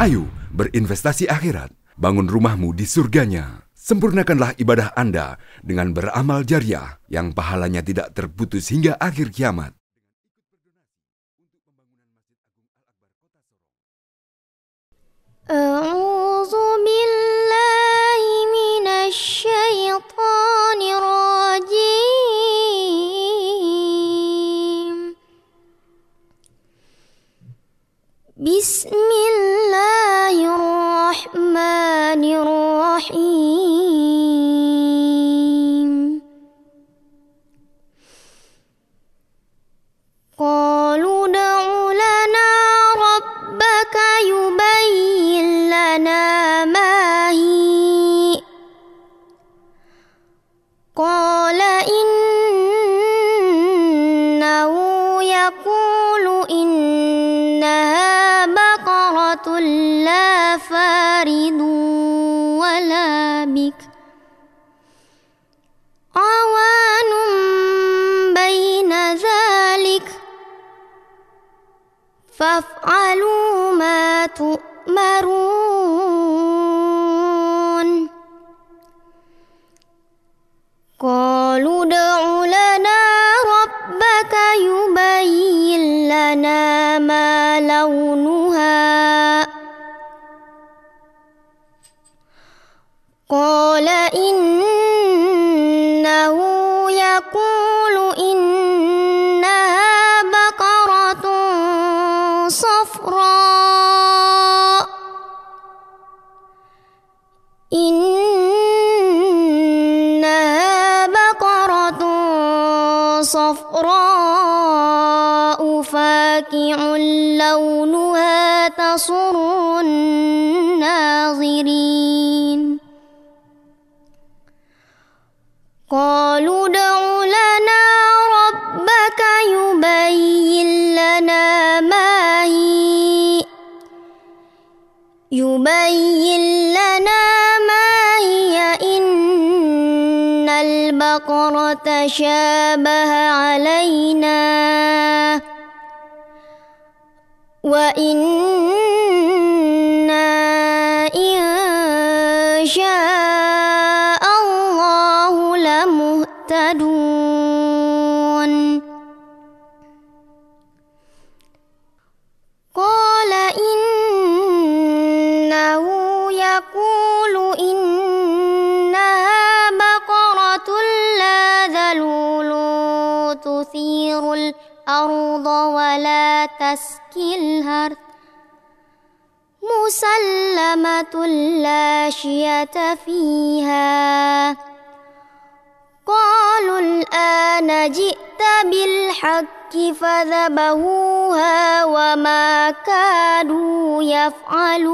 Ayo berinvestasi akhirat, bangun rumahmu di surganya. Sempurnakanlah ibadah Anda dengan beramal jariah yang pahalanya tidak terputus hingga akhir kiamat. A'udzu billahi minasy syaithanir rajim. Bismillahirrahmanirrahim. Qalu ud'u lana rabbaka yubayyin lana ma hi. Qala innahu yaqulu innaha baqaratun la faridun wala bik awanun baina dhalik faf'alu ma tu'marun. Qalu ud'u lana rabbaka yubayyin lana ma launuha. Qala innahu yaqulu innaha baqaratun safra. Innaha baqaratun safra'u faqi'un launuha tasurrun nazirin. Qalu ud'u lana rabbaka yubayyin lana ma hi. Yubayyin lana ma hiya innal baqarata syabaha alaina wa inna insya'allahu lamuhtadun. Qala innahu yaqulu innaha baqaratun la dhalulu tuthirul arda wa la taskil harth musallamatun la syiyata fiha. Qalu al-ana ji'ta bil haqqi fadhabahuha wa ma kadu yaf'alun.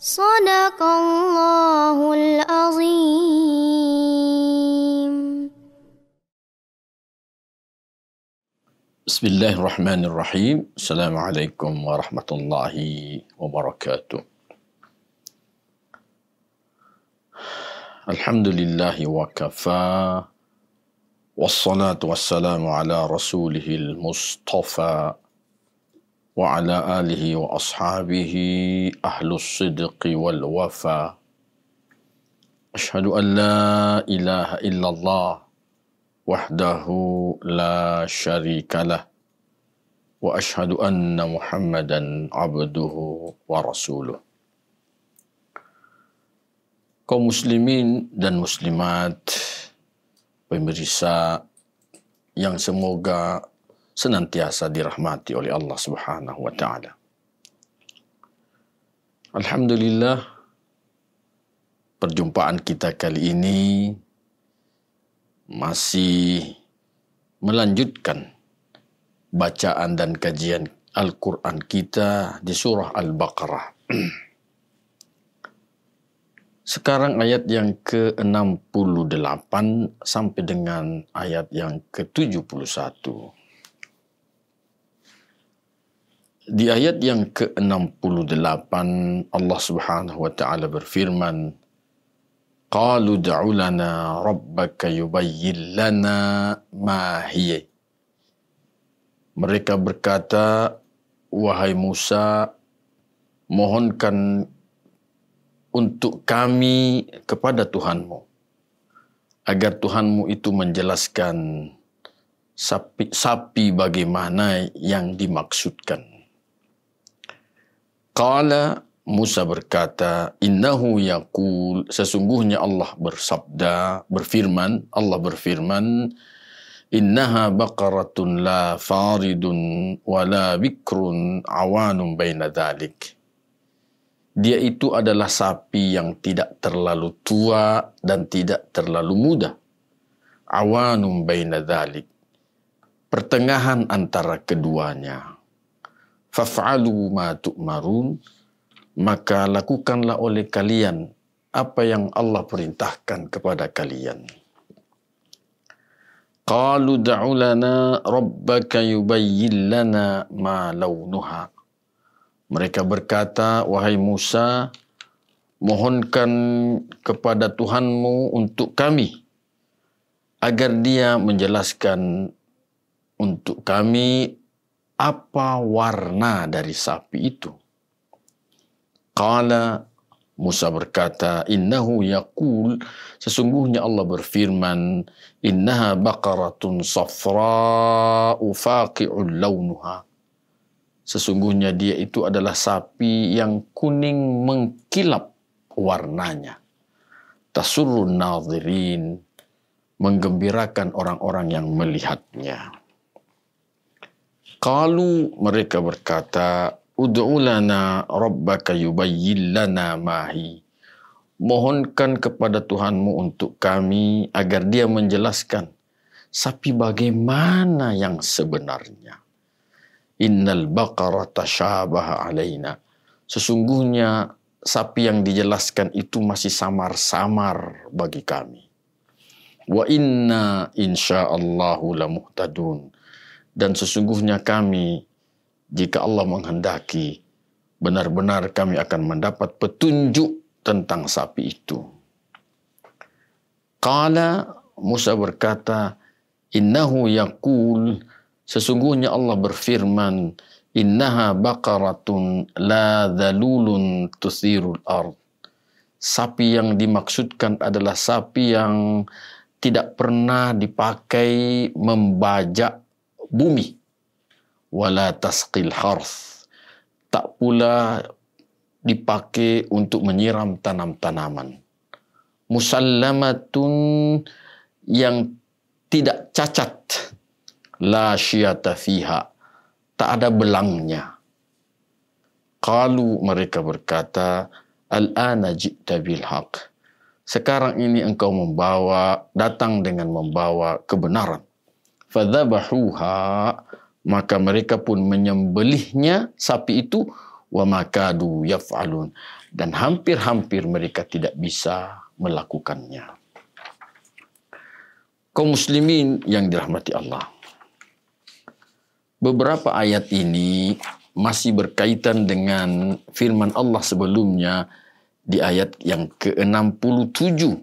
Sadaqallahul azim. Bismillahirrahmanirrahim. Assalamualaikum warahmatullahi wabarakatuh. Alhamdulillahi wa kafa. Wassalatu wassalamu ala rasulihil mustafa wa ala alihi wa ashabihi ahlus sidqi wal wafa. Ashhadu an la ilaha illallah wahdahu la syarikalah wa ashhadu anna Muhammadan abduhu wa rasuluh. Kaum muslimin dan muslimat, pemirsa yang semoga senantiasa dirahmati oleh Allah Subhanahu wa taala. Alhamdulillah, perjumpaan kita kali ini masih melanjutkan bacaan dan kajian Al-Quran kita di surah Al-Baqarah. Sekarang ayat yang ke-68 sampai dengan ayat yang ke-71. Di ayat yang ke-68 Allah Subhanahu wa taala berfirman, Qalu ud'u lana rabbaka yubayyin lana ma hiya. Mereka berkata, wahai Musa, mohonkan untuk kami kepada Tuhanmu, agar Tuhanmu itu menjelaskan sapi bagaimana yang dimaksudkan. Qala, Musa berkata, innahu yaqul, sesungguhnya Allah berfirman, innaha baqaratun la faridun wa la bikrun awanun baina dhalik. Dia itu adalah sapi yang tidak terlalu tua dan tidak terlalu muda. Awanun baina dhalik, pertengahan antara keduanya. Faf'alu ma tu'marun, maka lakukanlah oleh kalian apa yang Allah perintahkan kepada kalian. Qalu da'u lana rabbaka yubayyin lana ma launuha. Mereka berkata, wahai Musa, mohonkan kepada Tuhanmu untuk kami, agar dia menjelaskan untuk kami apa warna dari sapi itu. Qala, Musa berkata, innahu yaqul, sesungguhnya Allah berfirman, innaha baqaratun safra'u faqi'un launuha. Sesungguhnya dia itu adalah sapi yang kuning mengkilap warnanya. Tasurrun nadhirin, menggembirakan orang-orang yang melihatnya. Qalu, mereka berkata, ud'u lana rabbaka yubayyin lana mahi. Mohonkan kepada Tuhanmu untuk kami agar dia menjelaskan sapi bagaimana yang sebenarnya. Innal baqara tashabaha alaina. Sesungguhnya sapi yang dijelaskan itu masih samar-samar bagi kami. Wa inna insyaallahu lamuhtadun. Dan sesungguhnya kami, jika Allah menghendaki, benar-benar kami akan mendapat petunjuk tentang sapi itu. Qala, Musa berkata, innahu yaqul, sesungguhnya Allah berfirman, innaha baqaratun la dhalulun tuthirul ard. Sapi yang dimaksudkan adalah sapi yang tidak pernah dipakai membajak bumi. Wala tasqil harth, tak pula dipakai untuk menyiram tanam-tanaman. Musallamatun, yang tidak cacat. La syiyata fiha, tak ada belangnya. Qalu, mereka berkata, al-ana ji'ta bil haq. Sekarang ini engkau datang dengan membawa kebenaran. Fadzabahuha, maka mereka pun menyembelihnya sapi itu, wa makadu yaf'alun, dan hampir-hampir mereka tidak bisa melakukannya. Kaum muslimin yang dirahmati Allah, beberapa ayat ini masih berkaitan dengan firman Allah sebelumnya di ayat yang ke-67,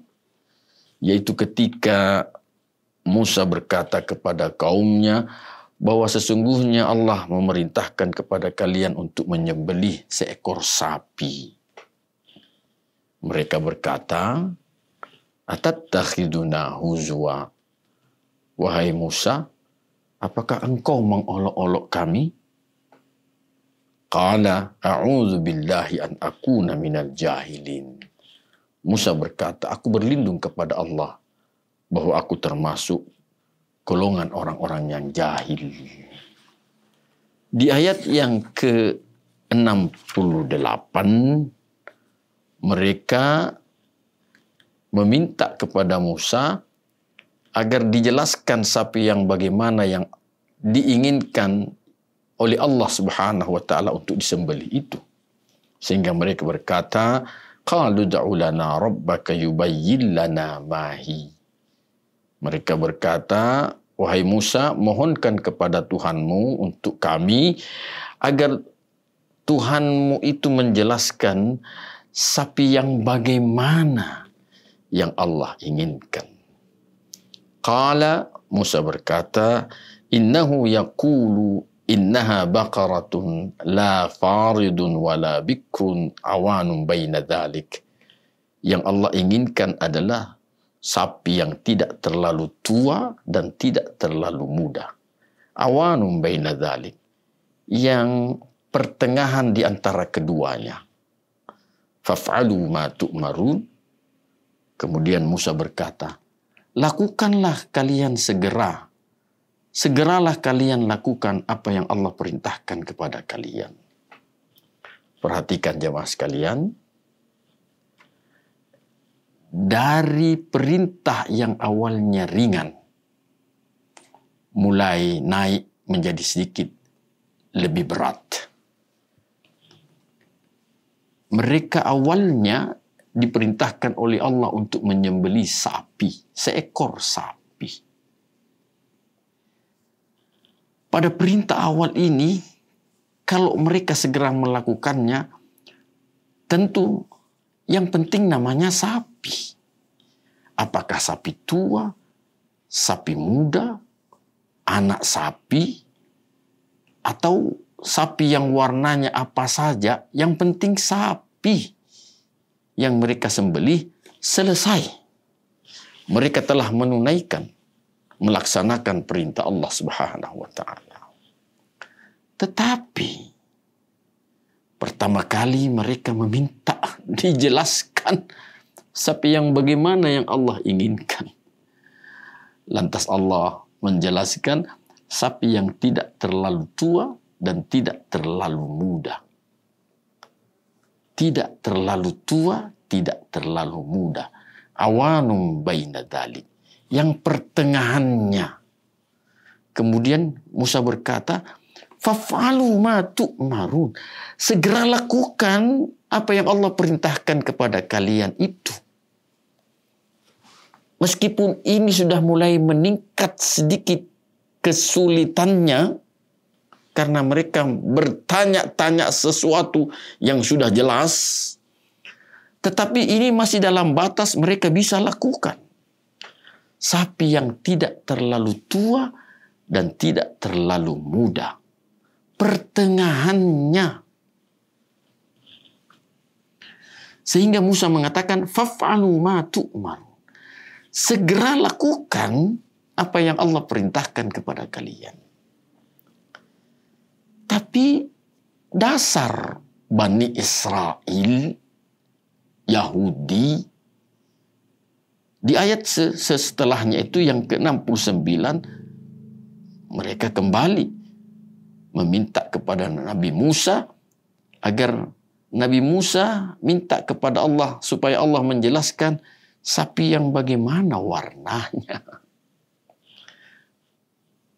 yaitu ketika Musa berkata kepada kaumnya bahwa sesungguhnya Allah memerintahkan kepada kalian untuk menyembelih seekor sapi. Mereka berkata, atattakhiduna huzwa. Wahai Musa, apakah engkau mengolok-olok kami? Qala, a'udzu billahi an akuna minal jahilin. Musa berkata, aku berlindung kepada Allah bahwa aku termasuk golongan orang-orang yang jahil. Di ayat yang ke-68, mereka meminta kepada Musa agar dijelaskan sapi yang bagaimana yang diinginkan oleh Allah Subhanahu wa taala untuk disembelih itu. Sehingga mereka berkata, qalu da'u lana rabbaka yubayyin lana mahi. Mereka berkata, wahai Musa, mohonkan kepada Tuhanmu untuk kami agar Tuhanmu itu menjelaskan sapi yang bagaimana yang Allah inginkan. Qala, Musa berkata, innahu yaqulu, innaha baqaratun la faridun wala bikrun awanun baina dhalik. Yang Allah inginkan adalah sapi yang tidak terlalu tua dan tidak terlalu muda. Awanun baina dhalik, yang pertengahan di antara keduanya. Faf'alu ma tu'marun. Kemudian Musa berkata, lakukanlah kalian segeralah kalian lakukan apa yang Allah perintahkan kepada kalian. Perhatikan jemaah sekalian, dari perintah yang awalnya ringan, mulai naik menjadi sedikit lebih berat. Mereka awalnya diperintahkan oleh Allah untuk menyembelih sapi, seekor sapi. Pada perintah awal ini, kalau mereka segera melakukannya, tentu yang penting namanya sapi. Apakah sapi tua, sapi muda, anak sapi, atau sapi yang warnanya apa saja, yang penting sapi yang mereka sembelih selesai. Mereka telah menunaikan, melaksanakan perintah Allah Subhanahu wa Ta'ala. Tetapi pertama kali mereka meminta dijelaskan sapi yang bagaimana yang Allah inginkan. Lantas Allah menjelaskan sapi yang tidak terlalu tua dan tidak terlalu muda. Tidak terlalu tua, tidak terlalu muda. Awanum baina dzalik, yang pertengahannya. Kemudian Musa berkata, faf'alu ma tu'marun. Segera lakukan apa yang Allah perintahkan kepada kalian itu. Meskipun ini sudah mulai meningkat sedikit kesulitannya, karena mereka bertanya-tanya sesuatu yang sudah jelas, tetapi ini masih dalam batas mereka bisa lakukan. Sapi yang tidak terlalu tua dan tidak terlalu muda. Pertengahannya. Sehingga Musa mengatakan, faf'alu ma tu'marun. Segera lakukan apa yang Allah perintahkan kepada kalian. Tapi dasar Bani Israel, Yahudi, di ayat setelahnya itu yang ke-69, mereka kembali meminta kepada Nabi Musa agar Nabi Musa minta kepada Allah supaya Allah menjelaskan sapi yang bagaimana warnanya.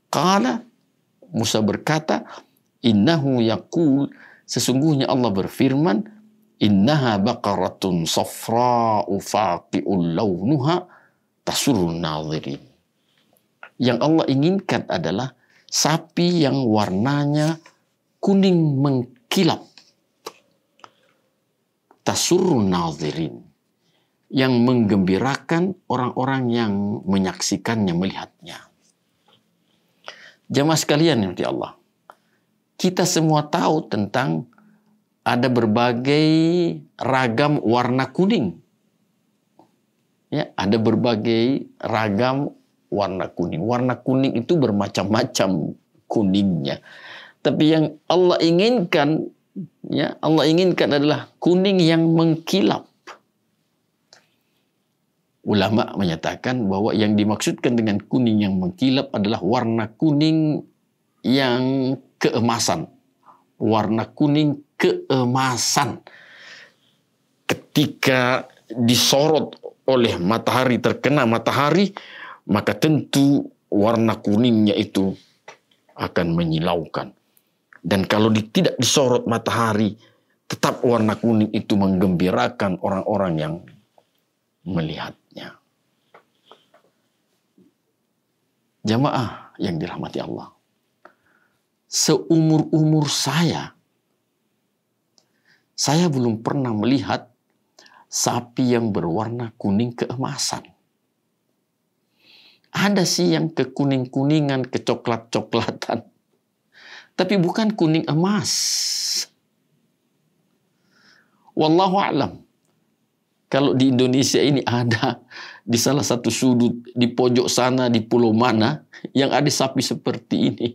Qala, Musa berkata, innahu yaqul, sesungguhnya Allah berfirman, innaha baqaratun safra'u faqi'ul launuha tasurrun nadhirin. Yang Allah inginkan adalah sapi yang warnanya kuning mengkilap. Tasurrun nadhirin, yang menggembirakan orang-orang yang menyaksikannya, melihatnya. Jemaah sekalian yang dirahmati Allah, kita semua tahu tentang ada berbagai ragam warna kuning. Ya, ada berbagai ragam warna kuning. Warna kuning itu bermacam-macam kuningnya. Tapi yang Allah inginkan, ya, Allah inginkan adalah kuning yang mengkilap. Ulama menyatakan bahwa yang dimaksudkan dengan kuning yang mengkilap adalah warna kuning yang keemasan. Warna kuning keemasan. Ketika disorot oleh matahari, terkena matahari, maka tentu warna kuningnya itu akan menyilaukan. Dan kalau tidak disorot matahari, tetap warna kuning itu menggembirakan orang-orang yang melihatnya. Jamaah yang dirahmati Allah, seumur-umur saya belum pernah melihat sapi yang berwarna kuning keemasan. Ada sih yang kekuning-kuningan, kecoklat-coklatan. tapi bukan kuning emas. Wallahu a'lam. Kalau di Indonesia ini ada di salah satu sudut, di pojok sana, di pulau mana, yang ada sapi seperti ini.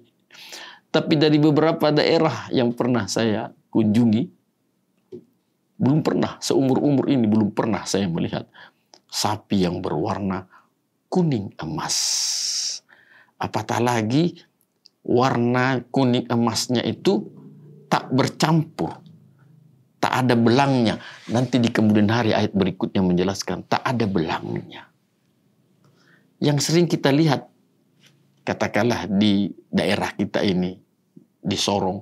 Tapi dari beberapa daerah yang pernah saya kunjungi, belum pernah, seumur-umur ini belum pernah saya melihat sapi yang berwarna kuning emas. Apatah lagi warna kuning emasnya itu tak bercampur. Tak ada belangnya. Nanti di kemudian hari ayat berikutnya menjelaskan tak ada belangnya. Yang sering kita lihat, katakanlah di daerah kita ini, di Sorong,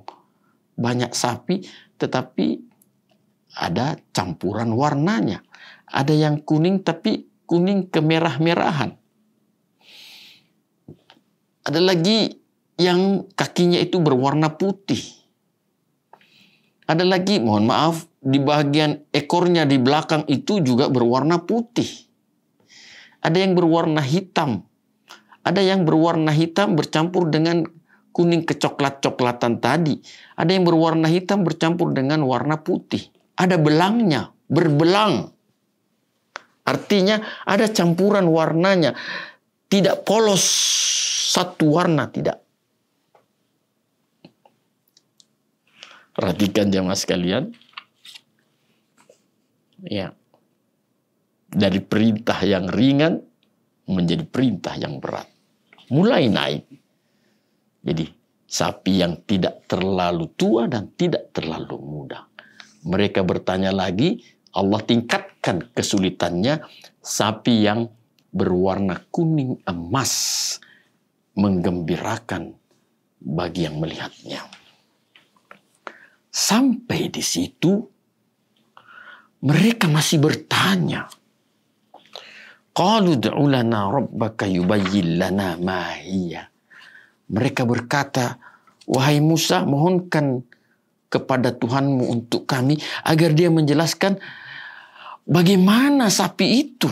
banyak sapi tetapi ada campuran warnanya. Ada yang kuning tapi kuning kemerah-merahan. Ada lagi yang kakinya itu berwarna putih. Ada lagi, mohon maaf, di bagian ekornya di belakang itu juga berwarna putih. Ada yang berwarna hitam. Ada yang berwarna hitam bercampur dengan kuning kecoklat-coklatan tadi. Ada yang berwarna hitam bercampur dengan warna putih. Ada belangnya, berbelang. Artinya ada campuran warnanya. Tidak polos satu warna, tidak. Perhatikan jemaah sekalian. Ya. Dari perintah yang ringan menjadi perintah yang berat. Mulai naik. Jadi sapi yang tidak terlalu tua dan tidak terlalu muda. Mereka bertanya lagi, Allah tingkatkan kesulitannya. Sapi yang berwarna kuning emas menggembirakan bagi yang melihatnya. Sampai di situ mereka masih bertanya. Qalu ud'u lana rabbaka yubayyin lana ma hiya. Mereka berkata, wahai Musa, mohonkan kepada Tuhanmu untuk kami agar dia menjelaskan bagaimana sapi itu.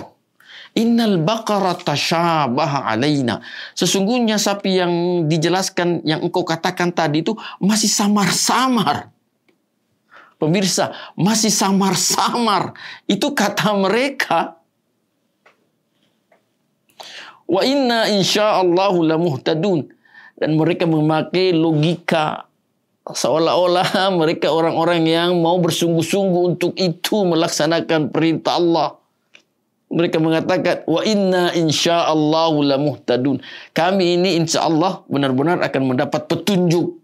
Innal baqara tashabaha alaina. Sesungguhnya sapi yang dijelaskan, yang engkau katakan tadi itu masih samar-samar. Pemirsa, masih samar-samar. Itu kata mereka. Wa inna insya'allahu lamuhtadun. Dan mereka memakai logika seolah-olah mereka orang-orang yang mau bersungguh-sungguh untuk itu melaksanakan perintah Allah. Mereka mengatakan, wa inna insya'allahu lamuhtadun. Kami ini insyaallah benar-benar akan mendapat petunjuk.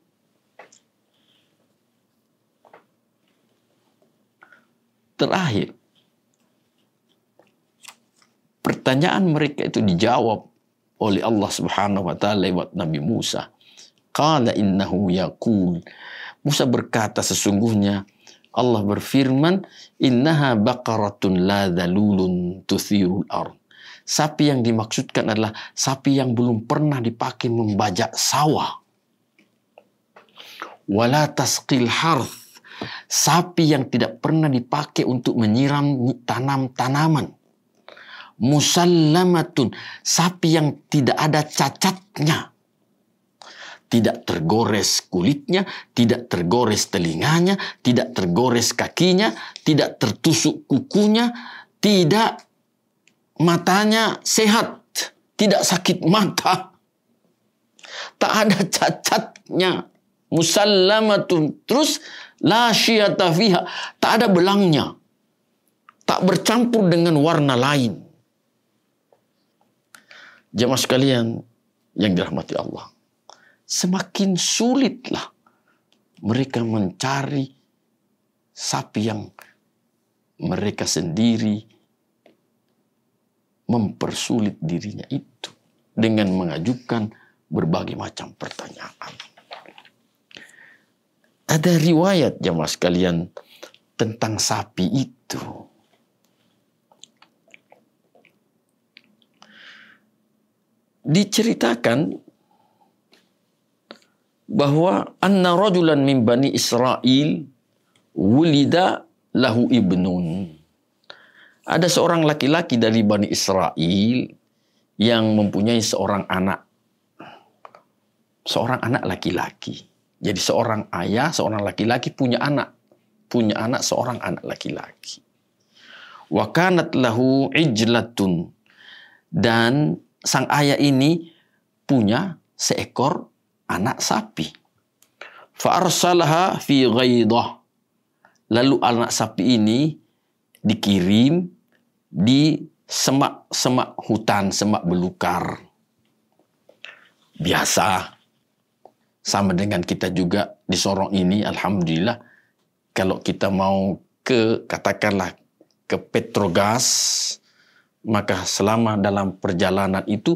Terakhir, pertanyaan mereka itu dijawab oleh Allah Subhanahu wa taala lewat Nabi Musa. Qala innahu yaqul. Musa berkata, sesungguhnya Allah berfirman, innaha baqaratun la dhalulun tuthirul ard. Sapi yang dimaksudkan adalah sapi yang belum pernah dipakai membajak sawah. Wala tasqil harth. Sapi yang tidak pernah dipakai untuk menyiram tanam-tanaman. Musallamatun. Sapi yang tidak ada cacatnya. Tidak tergores kulitnya, tidak tergores telinganya, tidak tergores kakinya, tidak tertusuk kukunya, tidak matanya sehat, tidak sakit mata. Tak ada cacatnya. Musallamatun. Terus la syiyata fiha. Tak ada belangnya. Tak bercampur dengan warna lain. Jemaah sekalian yang dirahmati Allah. Semakin sulitlah mereka mencari sapi yang mereka sendiri mempersulit dirinya itu dengan mengajukan berbagai macam pertanyaan. Ada riwayat jemaah sekalian tentang sapi itu. Diceritakan bahwa anna rajulan min bani Israel wulida lahu ibnun. Ada seorang laki-laki dari Bani Israel yang mempunyai seorang anak laki-laki. Jadi seorang ayah, seorang laki-laki punya anak seorang anak laki-laki. Wa kanat lahu ijlatun, dan sang ayah ini punya seekor anak sapi. Fa arsalaha fi ghaidah. Lalu anak sapi ini dikirim di semak-semak hutan, semak belukar. Biasa. Sama dengan kita juga di Sorong ini, alhamdulillah, kalau kita mau katakanlah ke Petrogas, maka selama dalam perjalanan itu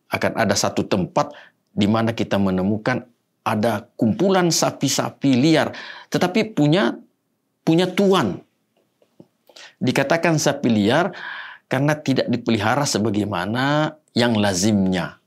akan ada satu tempat di mana kita menemukan ada kumpulan sapi-sapi liar, tetapi punya tuan. Dikatakan sapi liar karena tidak dipelihara sebagaimana yang lazimnya.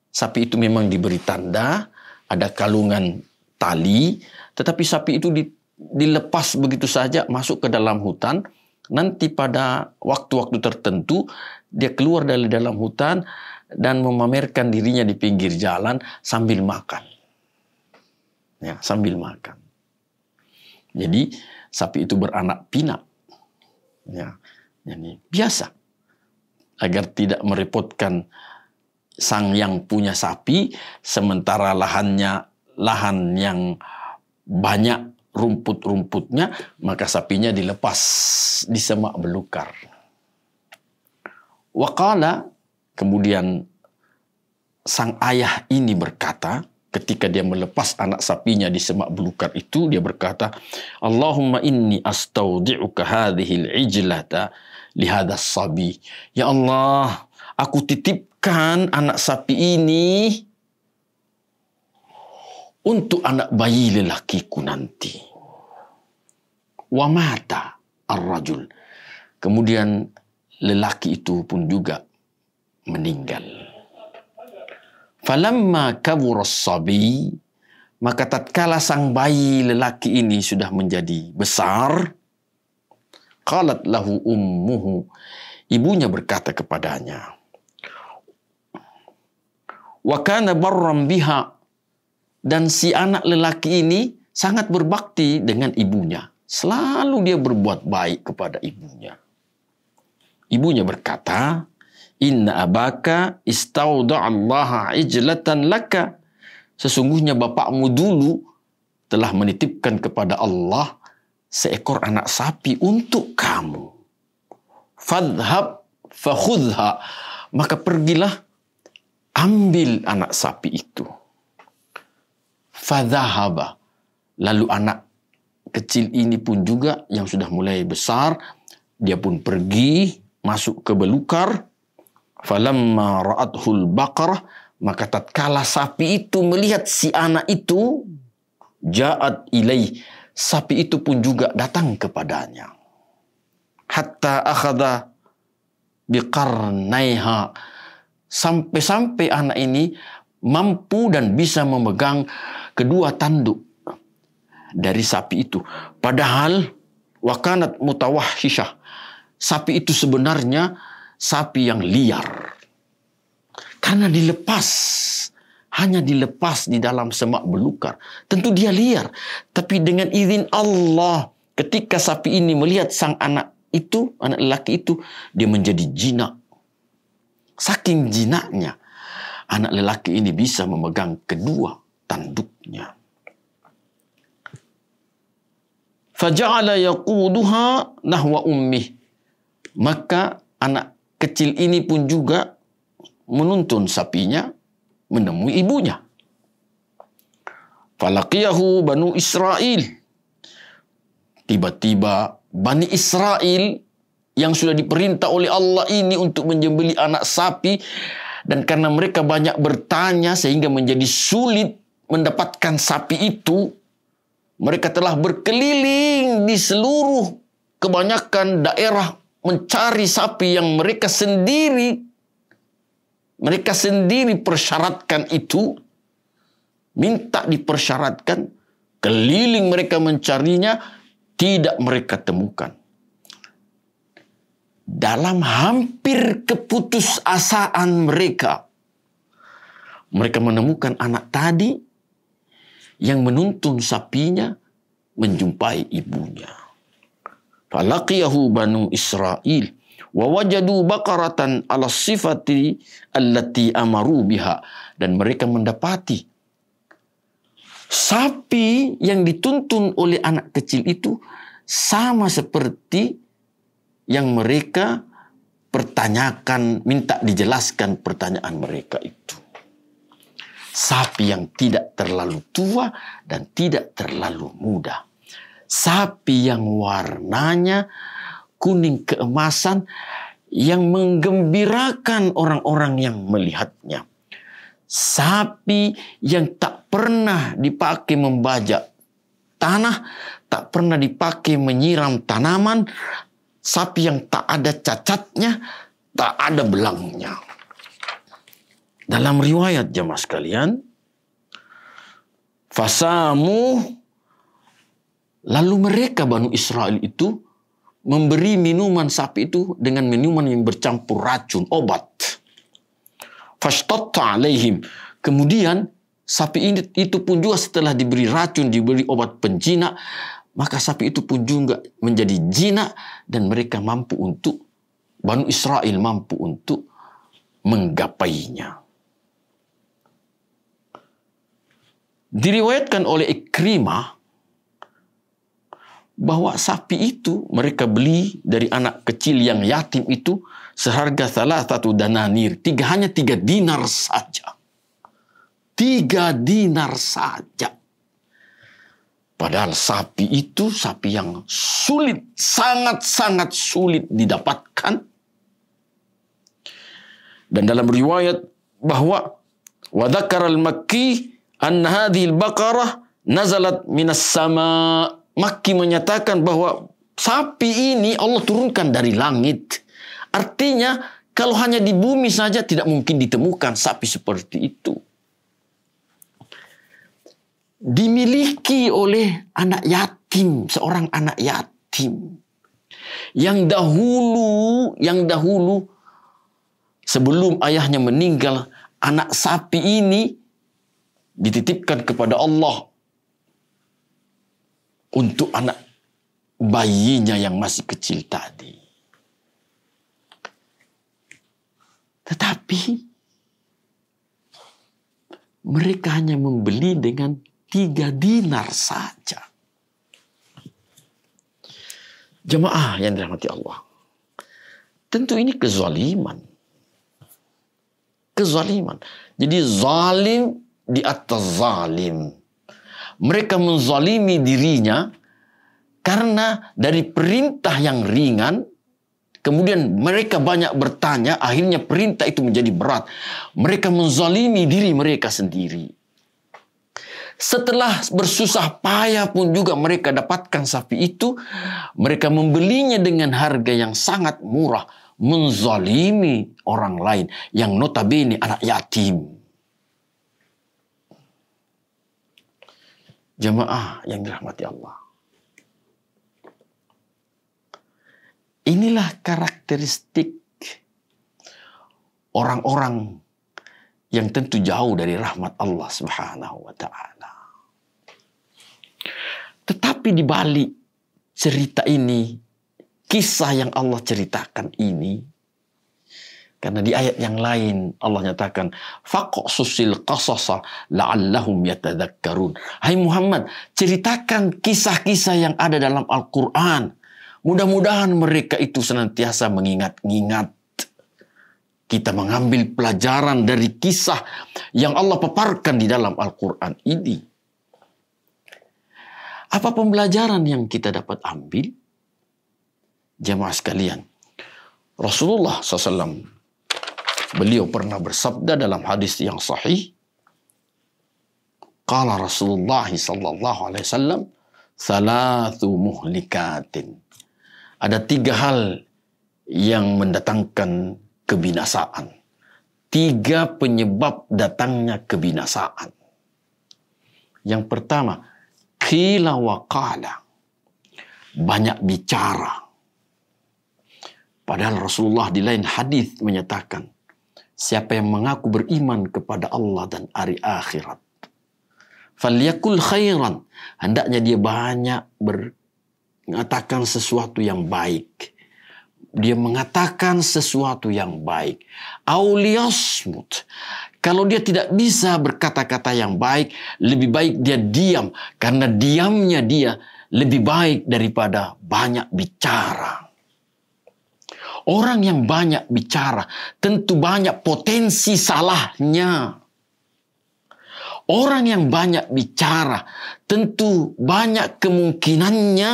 Sapi itu memang diberi tanda, ada kalungan tali, tetapi sapi itu dilepas begitu saja masuk ke dalam hutan. Nanti pada waktu-waktu tertentu dia keluar dari dalam hutan dan memamerkan dirinya di pinggir jalan sambil makan. Ya, sambil makan. Jadi sapi itu beranak pinak. Ya, jadi biasa. Agar tidak merepotkan sang yang punya sapi, sementara lahan yang banyak rumput-rumputnya, maka sapinya dilepas di semak belukar. Waqala, kemudian sang ayah ini berkata, ketika dia melepas anak sapinya di semak belukar itu, dia berkata, Allahumma inni astaudi'uka hadhil ijlata lihadas sabi. Ya Allah, aku titipkan anak sapi ini untuk anak bayi lelakiku nanti. Wa mata ar-rajul. Kemudian lelaki itu pun juga meninggal. Falamma kabura as-sabi, maka tatkala sang bayi lelaki ini sudah menjadi besar, qalat lahu ummuhu, ibunya berkata kepadanya, wa kana barram biha, dan si anak lelaki ini sangat berbakti dengan ibunya. Selalu dia berbuat baik kepada ibunya. Ibunya berkata, Inna abaka istauda'allaha ijlatan laka. Sesungguhnya bapakmu dulu telah menitipkan kepada Allah seekor anak sapi untuk kamu. Fadhhab fakhudha. Maka pergilah, ambil anak sapi itu. Fadhahaba. Lalu anak kecil ini pun juga yang sudah mulai besar, dia pun pergi masuk ke belukar. Falamma ra'athul baqarah, maka tatkala sapi itu melihat si anak itu, ja'at ilaih, sapi itu pun juga datang kepadanya. Hatta akhadha biqarnaiha, sampai-sampai anak ini mampu dan bisa memegang kedua tanduk dari sapi itu. Padahal wakanat mutawahhishah, sapi itu sebenarnya sapi yang liar. Karena hanya dilepas di dalam semak belukar. Tentu dia liar. Tapi dengan izin Allah, ketika sapi ini melihat sang anak lelaki itu, dia menjadi jinak. Saking jinaknya, anak lelaki ini bisa memegang kedua tanduknya. Faja'ala yaquduha nahwa ummih. Maka anak kecil ini pun juga menuntun sapinya menemui ibunya. Falaqiyahu Banu Israel. Tiba-tiba Bani Israel yang sudah diperintah oleh Allah ini untuk menyembelih anak sapi, dan karena mereka banyak bertanya sehingga menjadi sulit mendapatkan sapi itu, mereka telah berkeliling di seluruh kebanyakan daerah mencari sapi yang mereka sendiri persyaratkan itu, minta dipersyaratkan, keliling mereka mencarinya, tidak mereka temukan. Dalam hampir keputusasaan mereka menemukan anak tadi yang menuntun sapinya menjumpai ibunya. Falaqiyahu banu Israil wa wajadu baqaratan ala sifati allati amaru biha, dan mereka mendapati sapi yang dituntun oleh anak kecil itu sama seperti yang mereka pertanyakan, minta dijelaskan pertanyaan mereka itu. Sapi yang tidak terlalu tua dan tidak terlalu muda. Sapi yang warnanya kuning keemasan yang menggembirakan orang-orang yang melihatnya. Sapi yang tak pernah dipakai membajak tanah, tak pernah dipakai menyiram tanaman. Sapi yang tak ada cacatnya, tak ada belangnya. Dalam riwayat jemaah sekalian, fasamu, lalu mereka Banu Israel itu memberi minuman sapi itu dengan minuman yang bercampur racun, obat. Fashtatta alaihim. Kemudian sapi itu pun juga setelah diberi racun, diberi obat penjinak, maka sapi itu pun juga menjadi jinak dan mereka mampu untuk, Banu Israel mampu untuk menggapainya. Diriwayatkan oleh Ikrimah bahwa sapi itu mereka beli dari anak kecil yang yatim itu seharga salah satu dananir, hanya 3 dinar saja. 3 dinar saja. Padahal sapi itu sapi yang sulit, sangat-sangat sulit didapatkan. Dan dalam riwayat bahwa wa dzakara al-Makki anna hadhihi al-baqarah nazalat minas sama. Makki menyatakan bahwa sapi ini Allah turunkan dari langit. Artinya kalau hanya di bumi saja tidak mungkin ditemukan sapi seperti itu. Dimiliki oleh anak yatim, seorang anak yatim. Yang dahulu sebelum ayahnya meninggal, anak sapi ini dititipkan kepada Allah untuk anak bayinya yang masih kecil tadi. Tetapi mereka hanya membeli dengan 3 dinar saja. Jemaah yang dirahmati Allah. Tentu ini kezaliman. Kezaliman. Jadi zalim di atas zalim. Mereka menzalimi dirinya karena dari perintah yang ringan, kemudian mereka banyak bertanya, akhirnya perintah itu menjadi berat. Mereka menzalimi diri mereka sendiri. Setelah bersusah payah pun juga mereka dapatkan sapi itu, mereka membelinya dengan harga yang sangat murah, menzalimi orang lain yang notabene anak yatim. Jemaah yang dirahmati Allah. Inilah karakteristik orang-orang yang tentu jauh dari rahmat Allah Subhanahu wa taala. Tetapi di balik cerita ini, kisah yang Allah ceritakan ini, karena di ayat yang lain Allah nyatakan faqsusil qasasa la'allahum yatadzakkarun. Hai Muhammad, ceritakan kisah-kisah yang ada dalam Al-Qur'an. Mudah-mudahan mereka itu senantiasa mengingat-ingat. Kita mengambil pelajaran dari kisah yang Allah paparkan di dalam Al-Qur'an ini. Apa pembelajaran yang kita dapat ambil? Jemaah sekalian, Rasulullah SAW, beliau pernah bersabda dalam hadis yang sahih. Qala Rasulullah sallallahu alaihi wasallam, "Thalathu muhlikatin." Ada 3 hal yang mendatangkan kebinasaan. 3 penyebab datangnya kebinasaan. Yang pertama, qila wa qala. Banyak bicara. Padahal Rasulullah di lain hadis menyatakan, siapa yang mengaku beriman kepada Allah dan hari akhirat, Falyakul khairan. Hendaknya dia banyak mengatakan sesuatu yang baik. Dia mengatakan sesuatu yang baik. Auliyasmut. Kalau dia tidak bisa berkata-kata yang baik, lebih baik dia diam. Karena diamnya dia lebih baik daripada banyak bicara. Orang yang banyak bicara tentu banyak potensi salahnya. Orang yang banyak bicara tentu banyak kemungkinannya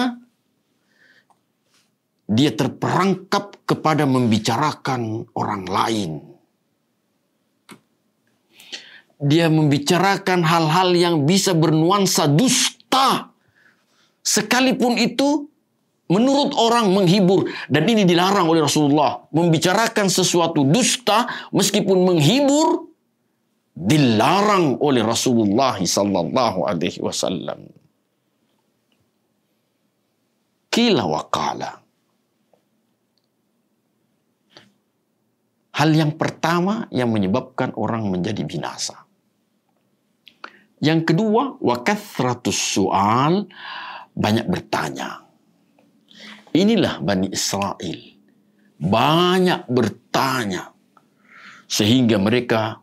dia terperangkap kepada membicarakan orang lain. Dia membicarakan hal-hal yang bisa bernuansa dusta. Sekalipun itu menurut orang menghibur. Dan ini dilarang oleh Rasulullah. Membicarakan sesuatu dusta meskipun menghibur dilarang oleh Rasulullah sallallahu alaihi wasallam. Qila wa qala. Hal yang pertama yang menyebabkan orang menjadi binasa. Yang kedua, wa kathratus su'al, banyak bertanya. Inilah Bani Israel. Banyak bertanya. Sehingga mereka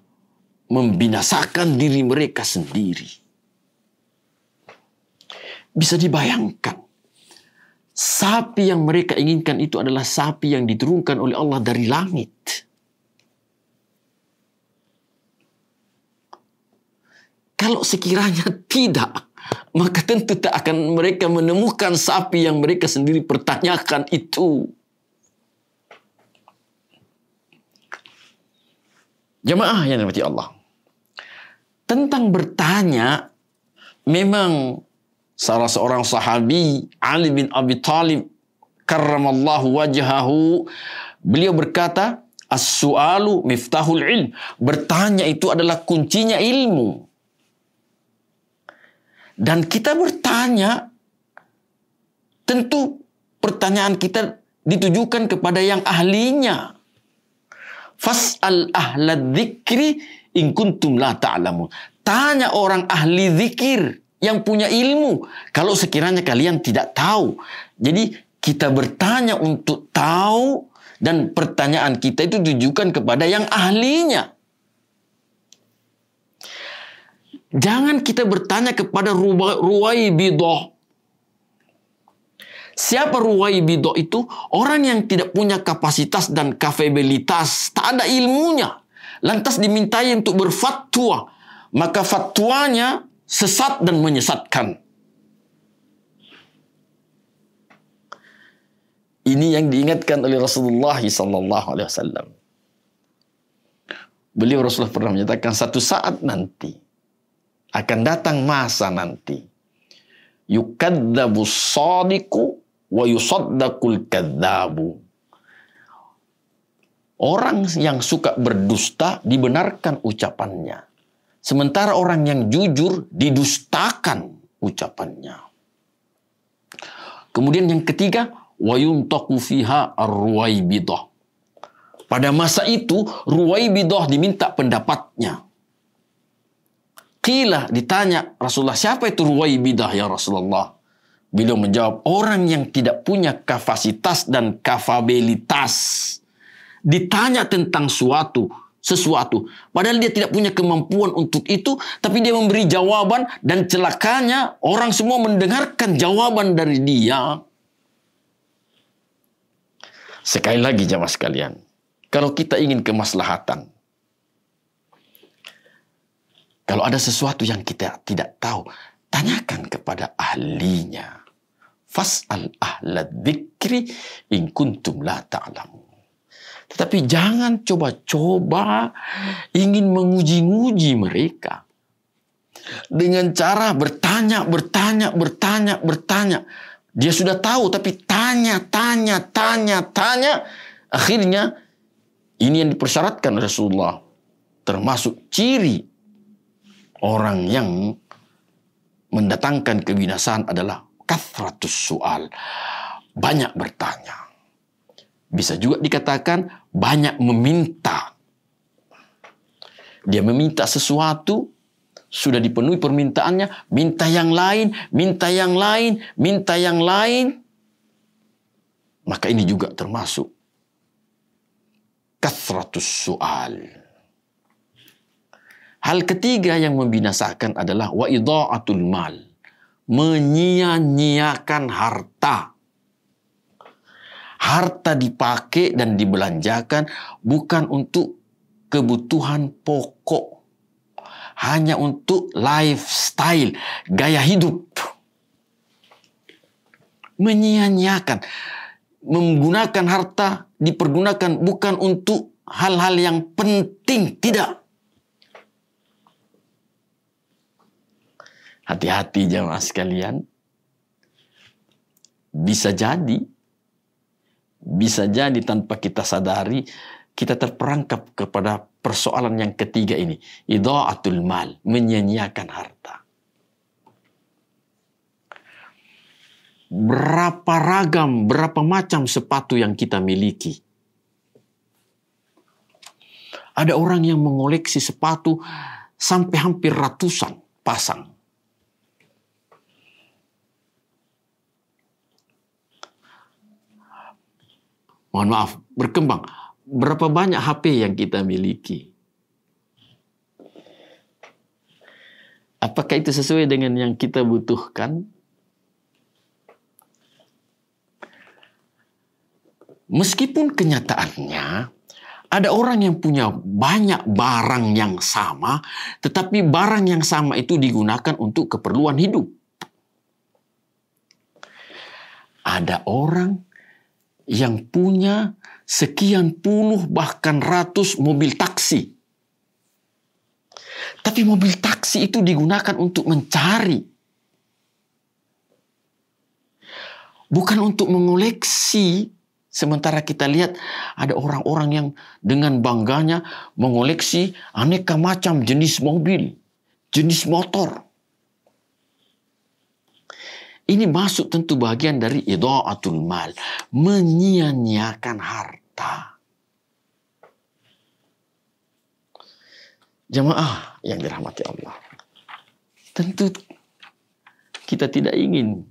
membinasakan diri mereka sendiri. Bisa dibayangkan. Sapi yang mereka inginkan itu adalah sapi yang diturunkan oleh Allah dari langit. Kalau sekiranya tidak, maka tentu tak akan mereka menemukan sapi yang mereka sendiri pertanyakan itu. Jamaah yang dirahmati Allah. Tentang bertanya, memang salah seorang sahabi, Ali bin Abi Thalib, karramallahu wajhahu, beliau berkata, as-su'alu miftahul ilm. Bertanya itu adalah kuncinya ilmu. Dan kita bertanya, tentu pertanyaan kita ditujukan kepada yang ahlinya. Fas'al ahla dzikri in kuntum la ta'lamun. Tanya orang ahli zikir yang punya ilmu kalau sekiranya kalian tidak tahu. Jadi kita bertanya untuk tahu dan pertanyaan kita itu ditujukan kepada yang ahlinya. Jangan kita bertanya kepada Ruwaibidah. Siapa Ruwaibidah itu? Orang yang tidak punya kapasitas dan kapabilitas, tak ada ilmunya. Lantas dimintai untuk berfatwa. Maka fatwanya sesat dan menyesatkan. Ini yang diingatkan oleh Rasulullah SAW. Beliau Rasulullah pernah menyatakan satu saat nanti akan datang masa nanti. Yukadzabus shadiqu wa yusaddaqul kadzabu. Orang yang suka berdusta dibenarkan ucapannya. Sementara orang yang jujur didustakan ucapannya. Kemudian yang ketiga, wa yuntaqu fiha ar-ruwaibidah. Pada masa itu Ruwaibidah diminta pendapatnya. Qila, ditanya Rasulullah, siapa itu Ruwaibidah ya Rasulullah? Beliau menjawab, orang yang tidak punya kapasitas dan kapabilitas. Ditanya tentang sesuatu. Padahal dia tidak punya kemampuan untuk itu, tapi dia memberi jawaban dan celakanya orang semua mendengarkan jawaban dari dia. Sekali lagi jamaah sekalian, kalau kita ingin kemaslahatan, kalau ada sesuatu yang kita tidak tahu, tanyakan kepada ahlinya. Fas'al ahla dzikri in kuntum la ta'lamun. Tetapi jangan coba-coba ingin menguji-nguji mereka. Dengan cara bertanya. Dia sudah tahu tapi tanya. Akhirnya ini yang dipersyaratkan oleh Rasulullah. Termasuk ciri orang yang mendatangkan kebinasaan adalah kathratus su'al. Banyak bertanya. Bisa juga dikatakan banyak meminta. Dia meminta sesuatu, sudah dipenuhi permintaannya, minta yang lain, minta yang lain, minta yang lain. Maka ini juga termasuk kathratus su'al. Hal ketiga yang membinasakan adalah wa idha'atul mal. Menyia-nyiakan harta. Harta dipakai dan dibelanjakan bukan untuk kebutuhan pokok. Hanya untuk lifestyle, gaya hidup. Menyia-nyiakan. Menggunakan harta dipergunakan bukan untuk hal-hal yang penting. Tidak. Hati-hati jemaah sekalian. Bisa jadi tanpa kita sadari, kita terperangkap kepada persoalan yang ketiga ini. Idha'atul mal, menyia-nyiakan harta. Berapa ragam, berapa macam sepatu yang kita miliki. Ada orang yang mengoleksi sepatu sampai hampir ratusan pasang. Mohon maaf, berkembang. Berapa banyak HP yang kita miliki? Apakah itu sesuai dengan yang kita butuhkan? Meskipun kenyataannya ada orang yang punya banyak barang yang sama, tetapi barang yang sama itu digunakan untuk keperluan hidup. Ada orang yang punya sekian puluh bahkan ratus mobil taksi. Tapi mobil taksi itu digunakan untuk mencari. Bukan untuk mengoleksi. Sementara kita lihat ada orang-orang yang dengan bangganya mengoleksi aneka macam jenis mobil, jenis motor. Ini masuk tentu bagian dari idha'atul mal, menyia-nyiakan harta. Jemaah yang dirahmati Allah. Tentu kita tidak ingin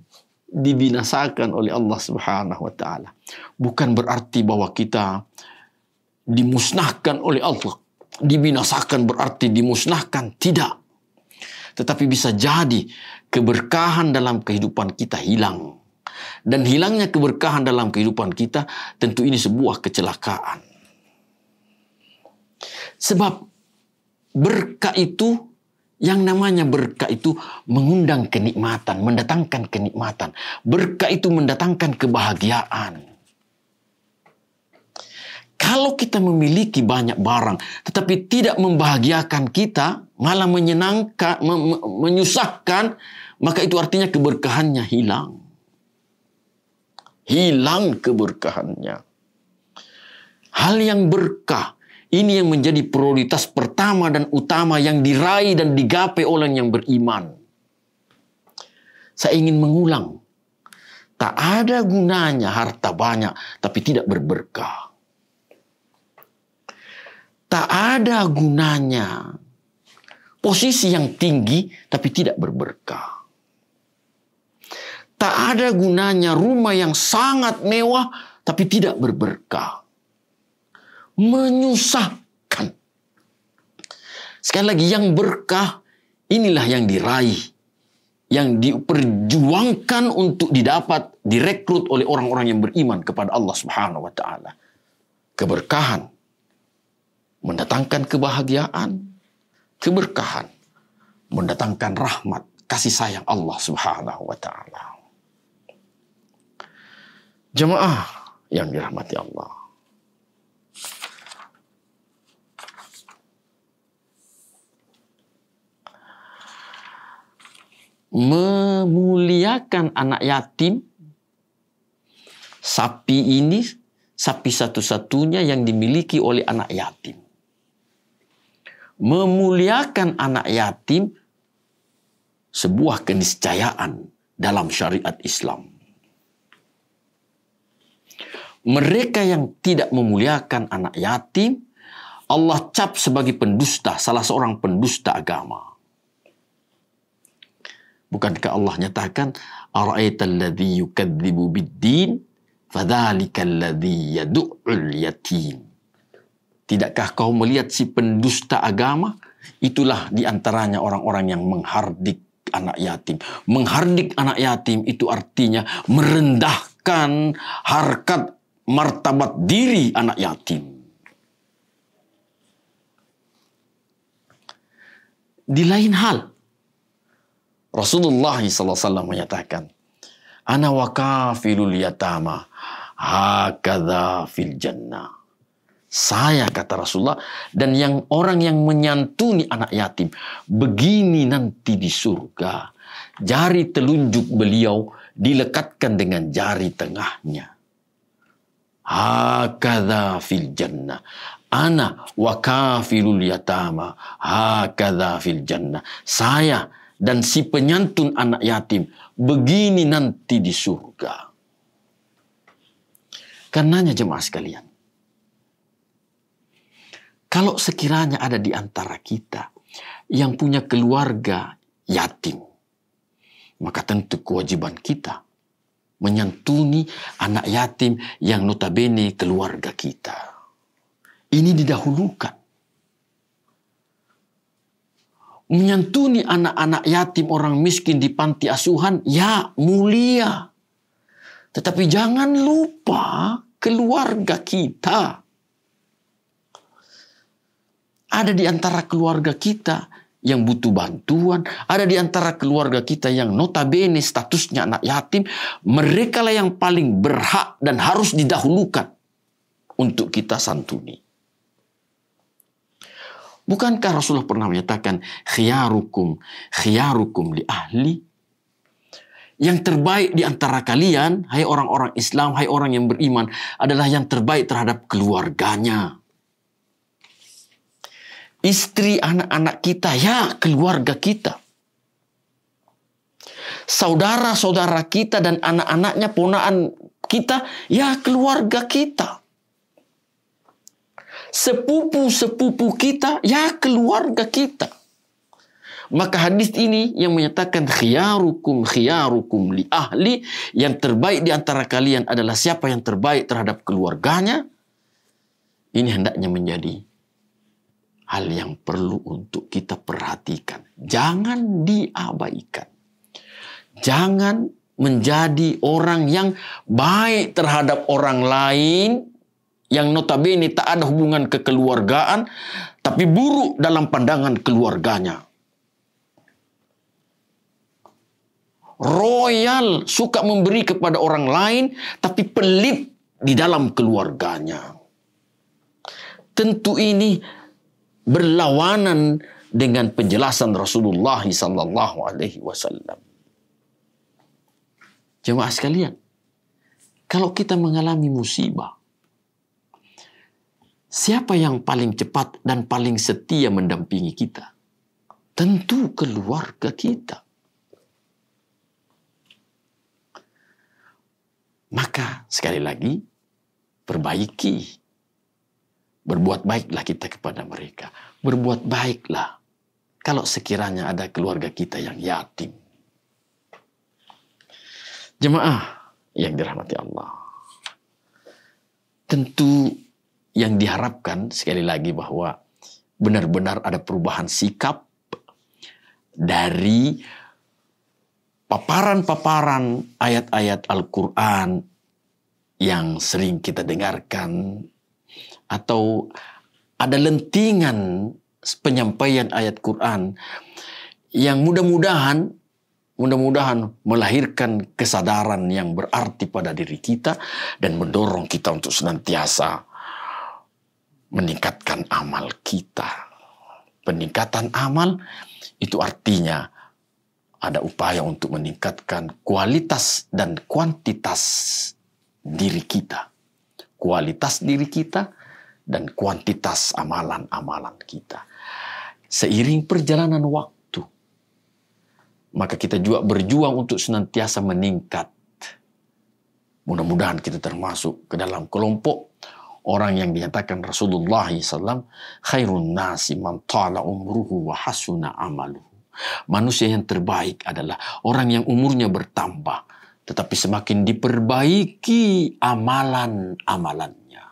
dibinasakan oleh Allah Subhanahu wa taala. Bukan berarti bahwa kita dimusnahkan oleh Allah. Dibinasakan berarti dimusnahkan, tidak. Tetapi bisa jadi keberkahan dalam kehidupan kita hilang. Dan hilangnya keberkahan dalam kehidupan kita tentu ini sebuah kecelakaan. Sebab berkah itu, yang namanya berkah itu mengundang kenikmatan, mendatangkan kenikmatan. Berkah itu mendatangkan kebahagiaan. Kalau kita memiliki banyak barang, tetapi tidak membahagiakan kita, malah menyenangkan, menyusahkan, maka itu artinya keberkahannya hilang. Hilang keberkahannya. Hal yang berkah, ini yang menjadi prioritas pertama dan utama yang diraih dan digapai oleh yang beriman. Saya ingin mengulang. Tak ada gunanya harta banyak tapi tidak berberkah. Tak ada gunanya posisi yang tinggi tapi tidak berberkah. Tak ada gunanya rumah yang sangat mewah tapi tidak berberkah. Menyusahkan. Sekali lagi, yang berkah inilah yang diraih, yang diperjuangkan untuk didapat, direkrut oleh orang-orang yang beriman kepada Allah Subhanahu wa taala. Keberkahan mendatangkan kebahagiaan, keberkahan mendatangkan rahmat, kasih sayang Allah Subhanahu wa taala. Jemaah yang dirahmati Allah. Memuliakan anak yatim, sapi ini sapi satu-satunya yang dimiliki oleh anak yatim. Memuliakan anak yatim sebuah keniscayaan dalam syariat Islam. Mereka yang tidak memuliakan anak yatim, Allah cap sebagai pendusta, salah seorang pendusta agama. Bukankah Allah nyatakan, ara'aital ladzi yukadzibu biddin fadzalikal ladzi yad'ul yatim. Tidakkah kau melihat si pendusta agama? Itulah diantaranya orang-orang yang menghardik anak yatim. Menghardik anak yatim itu artinya merendahkan harkat martabat diri anak yatim. Di lain hal, Rasulullah SAW menyatakan, ana wa kafilul yatama hakadha fil jannah. Saya, kata Rasulullah, dan orang yang menyantuni anak yatim, begini nanti di surga. Jari telunjuk beliau dilekatkan dengan jari tengahnya. Hakadha fil jannah. Ana wa kafilul yatama hakadha fil jannah. Saya dan si penyantun anak yatim, begini nanti di surga. Karenanya jemaah sekalian, kalau sekiranya ada di antara kita yang punya keluarga yatim, maka tentu kewajiban kita menyantuni anak yatim yang notabene keluarga kita. Ini didahulukan. Menyantuni anak-anak yatim orang miskin di panti asuhan, ya mulia. Tetapi jangan lupa keluarga kita. Ada di antara keluarga kita yang butuh bantuan. Ada di antara keluarga kita yang notabene statusnya anak yatim. Mereka lah yang paling berhak dan harus didahulukan untuk kita santuni. Bukankah Rasulullah pernah menyatakan, khiyarukum li ahli? Yang terbaik di antara kalian, hai orang-orang Islam, hai orang yang beriman, adalah yang terbaik terhadap keluarganya. Istri, anak-anak kita, ya keluarga kita. Saudara-saudara kita dan anak-anaknya, ponaan kita, ya keluarga kita. Sepupu-sepupu kita, ya keluarga kita. Maka hadis ini yang menyatakan khiyarukum li ahli, yang terbaik di antara kalian adalah siapa yang terbaik terhadap keluarganya. Ini hendaknya menjadi hal yang perlu untuk kita perhatikan. Jangan diabaikan. Jangan menjadi orang yang baik terhadap orang lain, yang notabene tak ada hubungan kekeluargaan, tapi buruk dalam pandangan keluarganya. Royal, suka memberi kepada orang lain, tapi pelit di dalam keluarganya. Tentu ini berlawanan dengan penjelasan Rasulullah SAW. Jemaah sekalian, kalau kita mengalami musibah, siapa yang paling cepat dan paling setia mendampingi kita? Tentu keluarga kita. Maka sekali lagi, perbaiki. Berbuat baiklah kita kepada mereka. Berbuat baiklah kalau sekiranya ada keluarga kita yang yatim. Jemaah yang dirahmati Allah. Tentu yang diharapkan sekali lagi bahwa benar-benar ada perubahan sikap dari paparan-paparan ayat-ayat Al-Quran yang sering kita dengarkan, atau ada lentingan penyampaian ayat Quran yang mudah-mudahan melahirkan kesadaran yang berarti pada diri kita dan mendorong kita untuk senantiasa meningkatkan amal kita. Peningkatan amal itu artinya ada upaya untuk meningkatkan kualitas dan kuantitas diri kita. Kualitas diri kita dan kuantitas amalan-amalan kita. Seiring perjalanan waktu, maka kita juga berjuang untuk senantiasa meningkat. Mudah-mudahan kita termasuk ke dalam kelompok orang yang dinyatakan Rasulullah SAW, khairun nasi man tala umruhu wa hasuna amaluhu. Manusia yang terbaik adalah orang yang umurnya bertambah, tetapi semakin diperbaiki amalan-amalannya.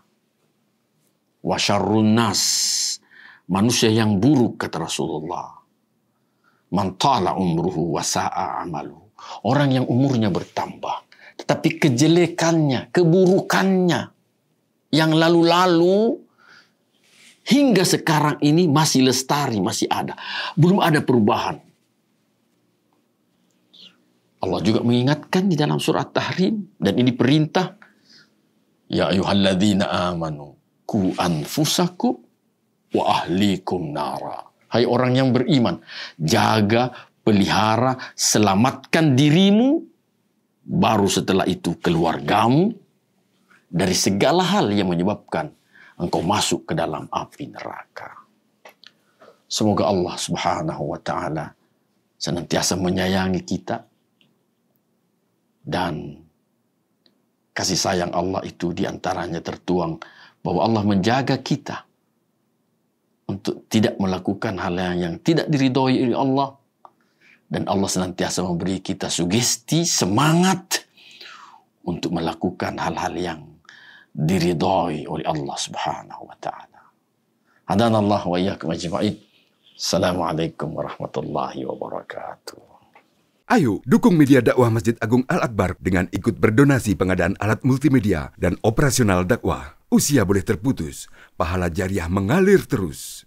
Wa syarrun nas, manusia yang buruk, kata Rasulullah, man tala umruhu wa sa'a amaluhu, orang yang umurnya bertambah, tetapi kejelekannya, keburukannya yang lalu-lalu hingga sekarang ini masih lestari, masih ada. Belum ada perubahan. Allah juga mengingatkan di dalam surat Tahrim, dan ini perintah. Ya ayyuhalladzina amanu ku anfusakum wa ahlikum nara. Hai orang yang beriman, jaga, pelihara, selamatkan dirimu, baru setelah itu keluargamu, dari segala hal yang menyebabkan engkau masuk ke dalam api neraka. Semoga Allah Subhanahu wa Ta'ala senantiasa menyayangi kita, dan kasih sayang Allah itu diantaranya tertuang bahwa Allah menjaga kita untuk tidak melakukan hal yang tidak diridhoi oleh Allah, dan Allah senantiasa memberi kita sugesti, semangat untuk melakukan hal-hal yang diridhoi oleh Allah Subhanahu wa Ta'ala. Hadanallah wa iyyakum ajma'in. Assalamualaikum warahmatullahi wabarakatuh. Ayo dukung media dakwah Masjid Agung Al-Akbar dengan ikut berdonasi pengadaan alat multimedia dan operasional dakwah. Usia boleh terputus, pahala jariah mengalir terus.